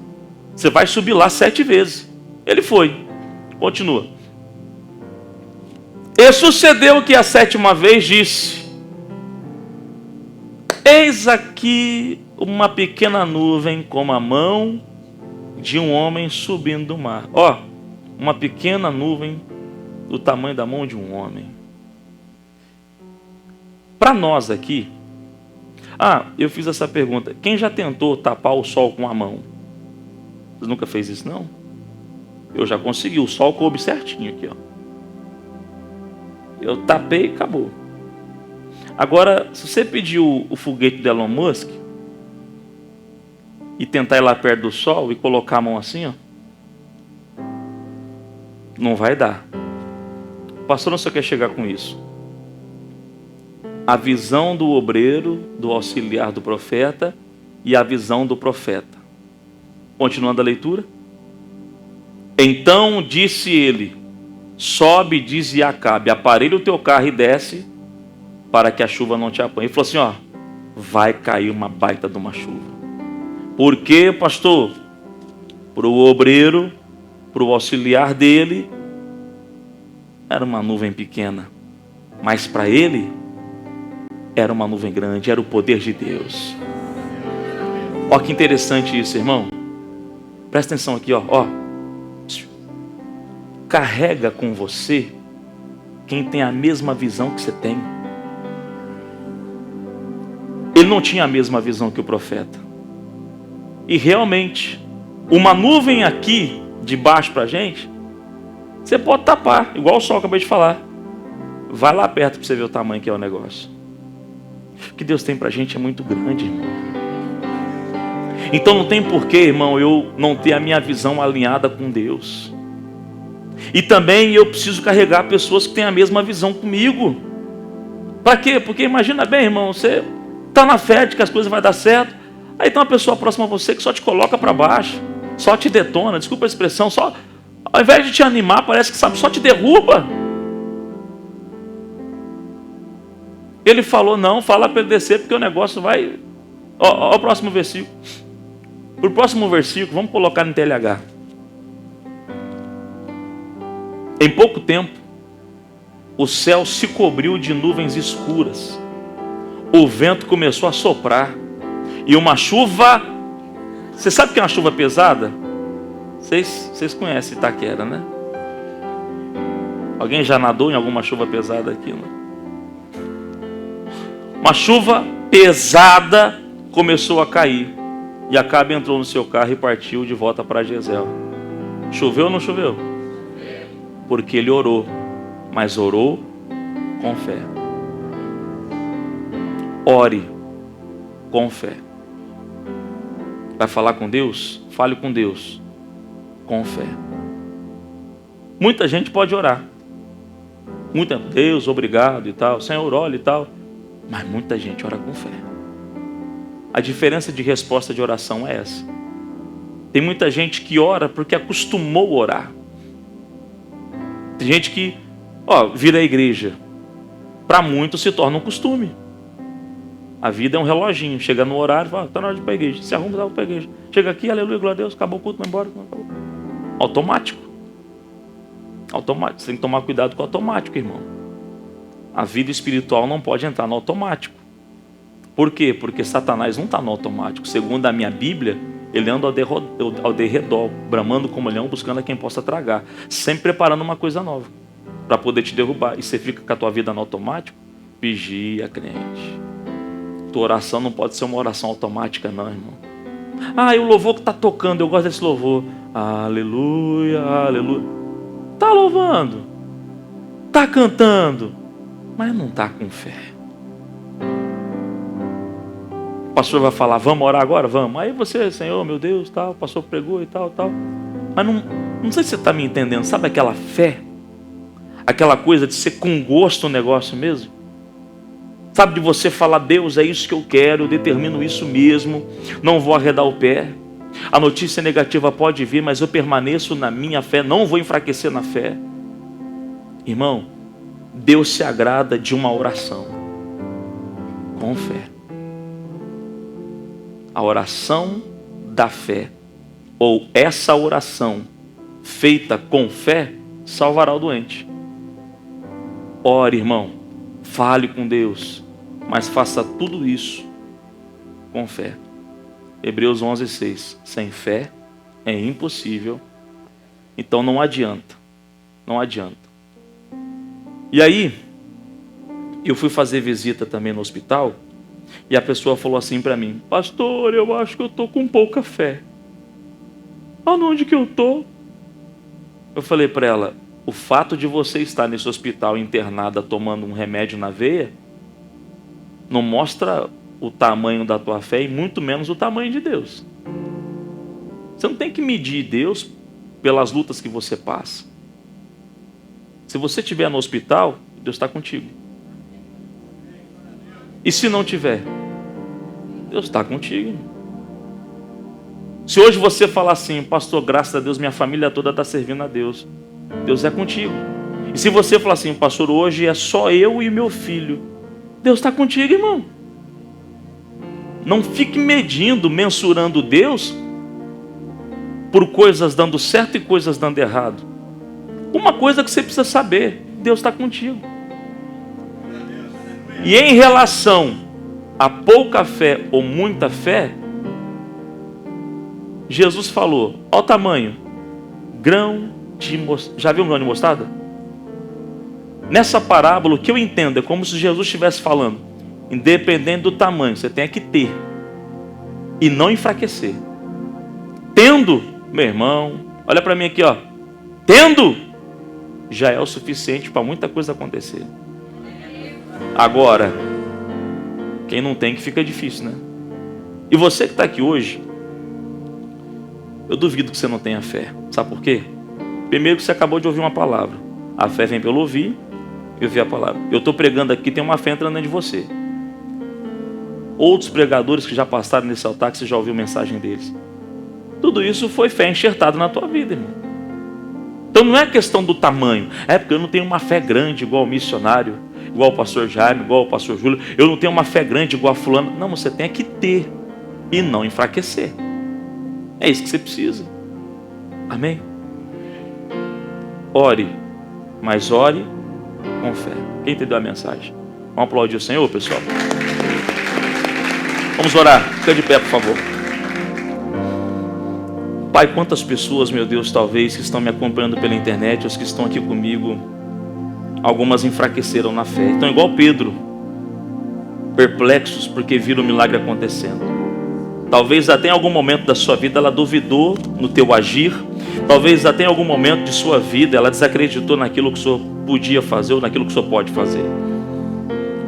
Você vai subir lá 7 vezes. Ele foi. Continua. E sucedeu que a 7ª vez disse, eis aqui uma pequena nuvem como a mão de um homem subindo do mar. Ó, uma pequena nuvem do tamanho da mão de um homem. Para nós aqui, eu fiz essa pergunta. Quem já tentou tapar o sol com a mão? Você nunca fez isso, não? Eu já consegui. O sol coube certinho aqui, ó. Eu tapei e acabou. Agora, se você pedir o foguete do Elon Musk e tentar ir lá perto do sol e colocar a mão assim, ó, não vai dar. Pastor, não só quer chegar com isso. A visão do obreiro, do auxiliar do profeta e a visão do profeta. Continuando a leitura. Então disse ele, sobe, diz a Acabe, aparelha o teu carro e desce, para que a chuva não te apanhe. Ele falou assim, ó, vai cair uma baita de uma chuva. Por quê, pastor? Para o obreiro, para o auxiliar dele, era uma nuvem pequena. Mas para ele, era uma nuvem grande, era o poder de Deus. Ó que interessante isso, irmão. Presta atenção aqui, ó. Carrega com você quem tem a mesma visão que você tem. Ele não tinha a mesma visão que o profeta. E realmente, uma nuvem aqui, de baixo para a gente, você pode tapar, igual o sol que eu acabei de falar. Vai lá perto para você ver o tamanho que é o negócio. O que Deus tem para a gente é muito grande, irmão. Então não tem porquê, irmão, eu não ter a minha visão alinhada com Deus. E também eu preciso carregar pessoas que têm a mesma visão comigo. Para quê? Porque imagina bem, irmão, você está na fé de que as coisas vão dar certo. Aí tem uma pessoa próxima a você que só te coloca para baixo, só te detona, desculpa a expressão, só, ao invés de te animar, parece que sabe, só te derruba. Ele falou, não, fala para ele descer, porque o negócio vai... Ó, o próximo versículo. O próximo versículo, vamos colocar no TLH. Em pouco tempo, o céu se cobriu de nuvens escuras. O vento começou a soprar. E uma chuva... Você sabe o que é uma chuva pesada? Vocês conhecem Itaquera, né? Alguém já nadou em alguma chuva pesada aqui, né? Uma chuva pesada começou a cair. E Acabe entrou no seu carro e partiu de volta para Jezreel. Choveu ou não choveu? Porque ele orou, mas orou com fé. Ore com fé. Vai falar com Deus? Fale com Deus com fé. Muita gente pode orar. Deus, obrigado e tal. Senhor, olha e tal. Mas muita gente ora com fé. A diferença de resposta de oração é essa. Tem muita gente que ora porque acostumou a orar. Tem gente que, vira a igreja. Para muitos se torna um costume. A vida é um reloginho. Chega no horário, fala, está na hora de ir para a igreja. Se arruma, vai para a igreja. Chega aqui, aleluia, glória a Deus, acabou o culto, vai embora. Acabou. Automático. Automático. Você tem que tomar cuidado com o automático, irmão. A vida espiritual não pode entrar no automático. Por quê? Porque Satanás não está no automático. Segundo a minha Bíblia, ele anda ao derredor, bramando como leão, buscando a quem possa tragar. Sempre preparando uma coisa nova, para poder te derrubar. E você fica com a tua vida no automático? Vigia, crente. Tua oração não pode ser uma oração automática, não, irmão. E o louvor que está tocando, eu gosto desse louvor. Aleluia, aleluia. Está louvando, está cantando, mas não está com fé. O pastor vai falar, vamos orar agora? Vamos. Aí você, Senhor, meu Deus, tal, o pastor pregou e tal. Mas não sei se você está me entendendo. Sabe aquela fé? Aquela coisa de ser com gosto o negócio mesmo? Sabe, de você falar, Deus, é isso que eu quero, eu determino isso mesmo, não vou arredar o pé. A notícia negativa pode vir, mas eu permaneço na minha fé, não vou enfraquecer na fé. Irmão, Deus se agrada de uma oração com fé. A oração da fé, ou essa oração feita com fé, salvará o doente. Ore, irmão, fale com Deus, mas faça tudo isso com fé. Hebreus 11:6. Sem fé é impossível. Então não adianta. Não adianta. E aí, eu fui fazer visita também no hospital. E a pessoa falou assim para mim, pastor, eu acho que eu estou com pouca fé. Onde que eu estou? Eu falei para ela, o fato de você estar nesse hospital internada tomando um remédio na veia, não mostra o tamanho da tua fé e muito menos o tamanho de Deus. Você não tem que medir Deus pelas lutas que você passa. Se você estiver no hospital, Deus está contigo. E se não tiver, Deus está contigo. Se hoje você falar assim, pastor, graças a Deus, minha família toda está servindo a Deus, Deus é contigo. E se você falar assim, pastor, hoje é só eu e meu filho, Deus está contigo, irmão. Não fique medindo, mensurando Deus por coisas dando certo e coisas dando errado. Uma coisa que você precisa saber: Deus está contigo. E em relação a pouca fé ou muita fé, Jesus falou: olha o tamanho, grão de mostarda. Já viu um grão de mostarda? Nessa parábola, o que eu entendo é como se Jesus estivesse falando: independente do tamanho, você tem que ter e não enfraquecer. Tendo, meu irmão, olha para mim aqui, ó. Tendo, já é o suficiente para muita coisa acontecer. Agora, quem não tem, que fica difícil, né? E você que está aqui hoje, eu duvido que você não tenha fé. Sabe por quê? Primeiro, que você acabou de ouvir uma palavra. A fé vem pelo ouvir e ouvir a palavra. Eu estou pregando aqui, tem uma fé entrando dentro de você. Outros pregadores que já passaram nesse altar, que você já ouviu a mensagem deles. Tudo isso foi fé enxertada na tua vida, irmão. Então não é questão do tamanho. É porque eu não tenho uma fé grande igual o missionário, igual o pastor Jaime, igual o pastor Júlio. Eu não tenho uma fé grande igual a fulano. Não, você tem que ter e não enfraquecer. É isso que você precisa. Amém? Ore, mas ore com fé. Quem entendeu a mensagem? Vamos aplaudir o Senhor, pessoal? Vamos orar. Fica de pé, por favor. Pai, quantas pessoas, meu Deus, talvez que estão me acompanhando pela internet, os que estão aqui comigo, algumas enfraqueceram na fé. Então, igual Pedro, perplexos porque viram o milagre acontecendo. Talvez até em algum momento da sua vida ela duvidou no teu agir. Talvez até em algum momento de sua vida ela desacreditou naquilo que o Senhor podia fazer ou naquilo que o Senhor pode fazer.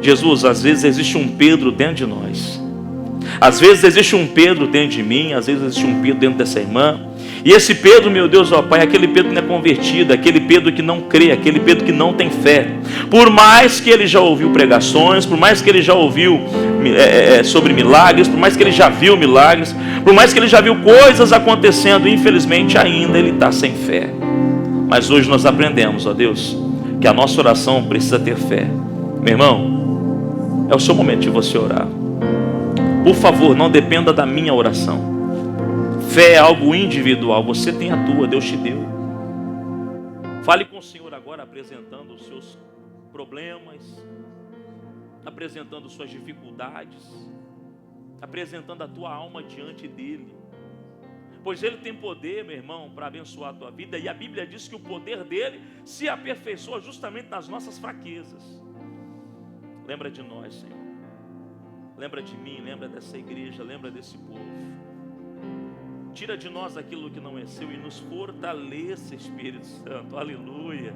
Jesus, às vezes existe um Pedro dentro de nós. Às vezes existe um Pedro dentro de mim, às vezes existe um Pedro dentro dessa irmã. E esse Pedro, meu Deus, ó Pai, é aquele Pedro que não é convertido, aquele Pedro que não crê, aquele Pedro que não tem fé. Por mais que ele já ouviu pregações, por mais que ele já ouviu sobre milagres, por mais que ele já viu milagres, por mais que ele já viu coisas acontecendo, infelizmente ainda ele está sem fé. Mas hoje nós aprendemos, ó Deus, que a nossa oração precisa ter fé. Meu irmão, é o seu momento de você orar. Por favor, não dependa da minha oração. Fé é algo individual. Você tem a tua, Deus te deu. Fale com o Senhor agora, apresentando os seus problemas, apresentando suas dificuldades, apresentando a tua alma diante dele. Pois ele tem poder, meu irmão, para abençoar a tua vida. E a Bíblia diz que o poder dele se aperfeiçoa justamente nas nossas fraquezas. Lembra de nós, Senhor. Lembra de mim, lembra dessa igreja, lembra desse povo. Tira de nós aquilo que não é seu e nos fortaleça, Espírito Santo. Aleluia.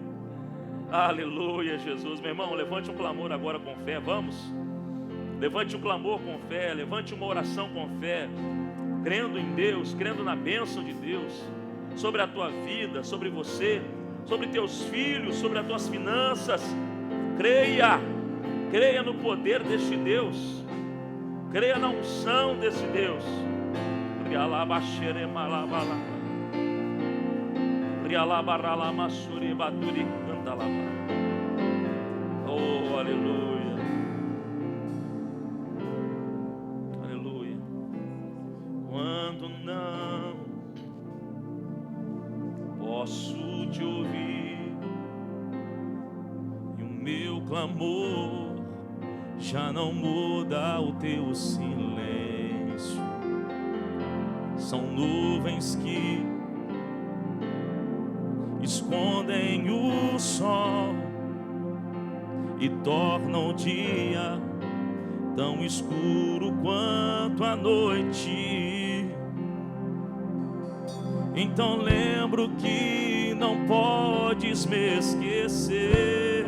Aleluia, Jesus. Meu irmão, levante um clamor agora com fé. Vamos. Levante um clamor com fé. Levante uma oração com fé. Crendo em Deus, crendo na bênção de Deus. Sobre a tua vida, sobre você, sobre teus filhos, sobre as tuas finanças. Creia. Creia no poder deste Deus. Creia na unção desse Deus. Oh, aleluia. Aleluia. Quando não posso te ouvir e o meu clamor já não muda o teu silêncio. São nuvens que escondem o sol e tornam o dia tão escuro quanto a noite. Então lembro que não podes me esquecer.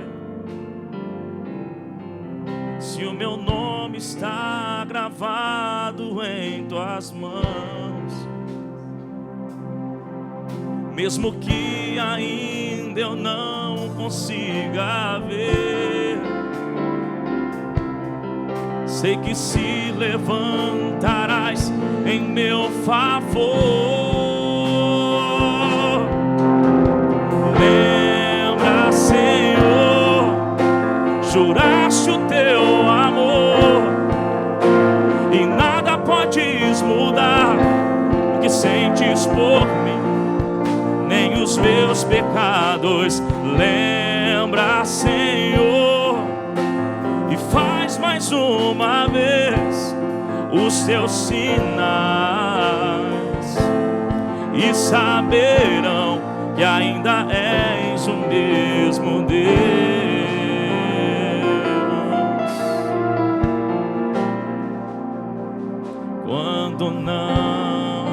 Se o meu nome está gravado em tuas mãos, mesmo que ainda eu não consiga ver, sei que se levantarás em meu favor. Lembra, Senhor, juraste o teu amor pecados. Lembra, Senhor, e faz mais uma vez os teus sinais, e saberão que ainda és o mesmo Deus. Quando não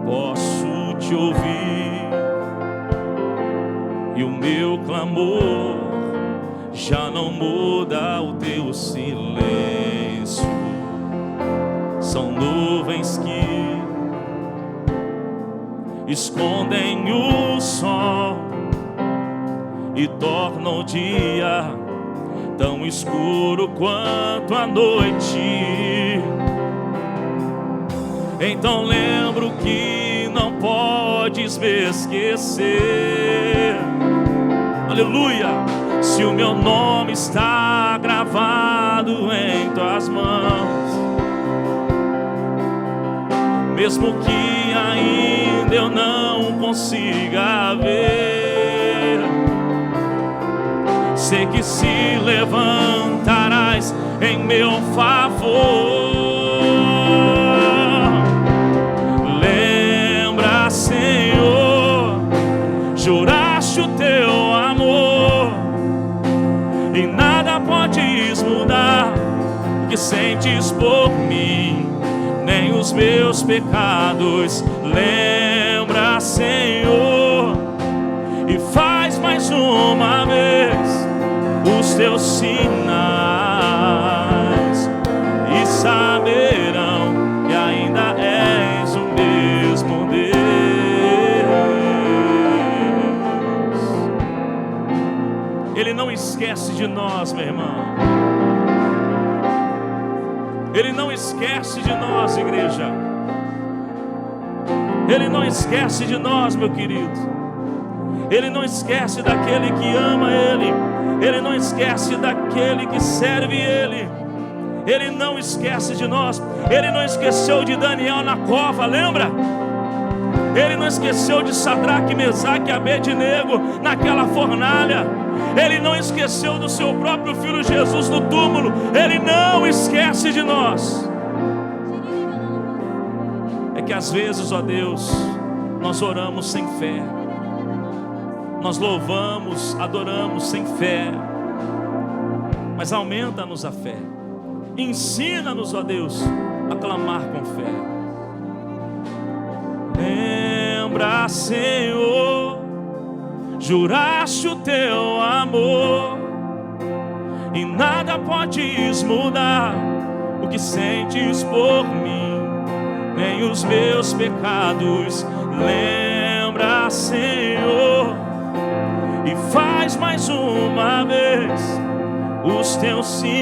posso te ouvir e o meu clamor já não muda o teu silêncio, são nuvens que escondem o sol e tornam o dia tão escuro quanto a noite. Então lembro que não podes me esquecer. Aleluia! Se o meu nome está gravado em tuas mãos, mesmo que ainda eu não consiga ver, sei que se levantarás em meu favor. Lembra, Senhor, juraste o teu amor e nada podes mudar o que sentes por mim, nem os meus pecados. Lembra, Senhor, e faz mais uma vez os teus sinais, e saberão que ainda és o mesmo Deus. Ele não esquece de nós, meu irmão. Ele não esquece de nós, igreja. Ele não esquece de nós, meu querido. Ele não esquece daquele que ama Ele. Ele não esquece daquele que serve Ele. Ele não esquece de nós. Ele não esqueceu de Daniel na cova, lembra? Ele não esqueceu de Sadraque, Mesaque e Abednego naquela fornalha. Ele não esqueceu do seu próprio filho Jesus no túmulo. Ele não esquece de nós. É que às vezes, ó Deus, nós oramos sem fé. Nós louvamos, adoramos sem fé. Mas aumenta-nos a fé. Ensina-nos, ó Deus, a clamar com fé. Lembra, Senhor, juraste o teu amor e nada podes mudar o que sentes por mim, nem os meus pecados. Lembra, Senhor, e faz mais uma vez os teus sinais,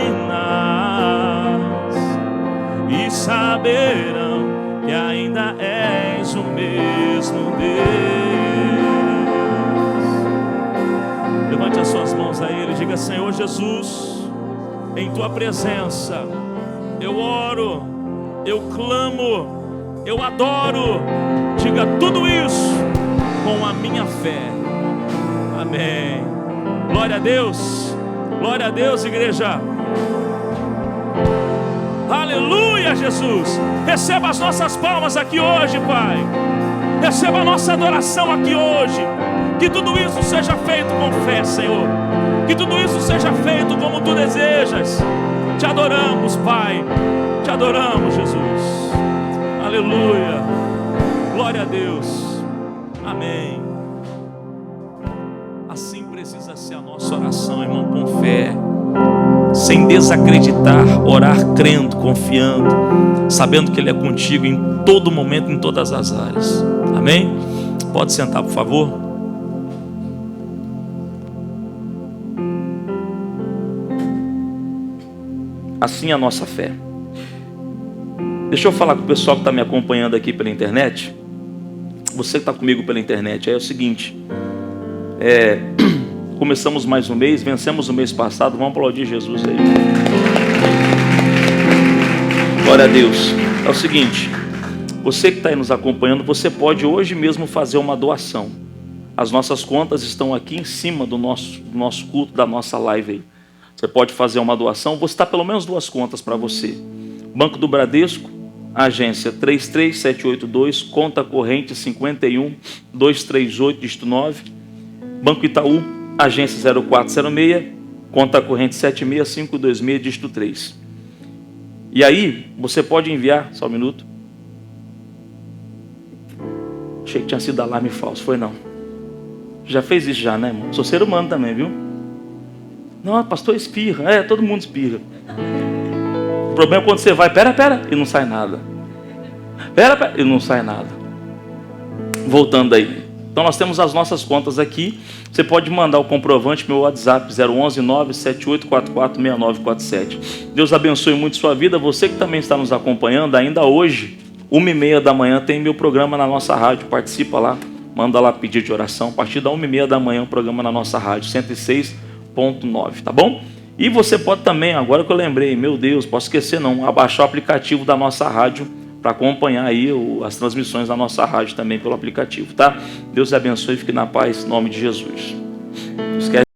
e saberão que ainda és o mesmo Deus. Levante as suas mãos a Ele e diga: Senhor Jesus, em Tua presença eu oro, eu clamo, eu adoro. Diga tudo isso com a minha fé. Amém. Glória a Deus. Glória a Deus, igreja. Aleluia, Jesus. Receba as nossas palmas aqui hoje, Pai. Receba a nossa adoração aqui hoje. Que tudo isso seja feito com fé, Senhor. Que tudo isso seja feito como Tu desejas. Te adoramos, Pai. Te adoramos, Jesus. Aleluia. Glória a Deus. Amém. Assim precisa ser a nossa oração, irmão, com fé. Sem desacreditar, orar crendo, confiando, sabendo que Ele é contigo em todo momento, em todas as áreas. Amém? Pode sentar, por favor. Assim é a nossa fé. Deixa eu falar com o pessoal que está me acompanhando aqui pela internet. Você que está comigo pela internet, é o seguinte. Começamos mais um mês, vencemos o mês passado. Vamos aplaudir Jesus aí. Glória a Deus. É o seguinte, você que está aí nos acompanhando, você pode hoje mesmo fazer uma doação. As nossas contas estão aqui em cima do nosso culto, da nossa live aí. Você pode fazer uma doação, vou citar pelo menos 2 contas para você. Banco do Bradesco, agência 33782, conta corrente 51238, dígito 9. Banco Itaú, agência 0406, conta corrente 76526, dígito 3. E aí, você pode enviar, só um minuto. Achei que tinha sido alarme falso, foi não. Já fez isso já, né, irmão? Sou ser humano também, viu? Não, pastor espirra. Todo mundo espirra. O problema é quando você vai, pera, e não sai nada. Pera, e não sai nada. Voltando aí. Então nós temos as nossas contas aqui. Você pode mandar o comprovante meu WhatsApp 011 97844 6947. Deus abençoe muito sua vida. Você que também está nos acompanhando, ainda hoje, 1h30 da manhã, tem meu programa na nossa rádio. Participa lá, manda lá pedido de oração. A partir da 1h30 da manhã, o programa na nossa rádio 106.9, tá bom? E você pode também, agora que eu lembrei, meu Deus, posso esquecer não, abaixar o aplicativo da nossa rádio para acompanhar aí as transmissões da nossa rádio também pelo aplicativo, tá? Deus abençoe e fique na paz, em nome de Jesus. Esquece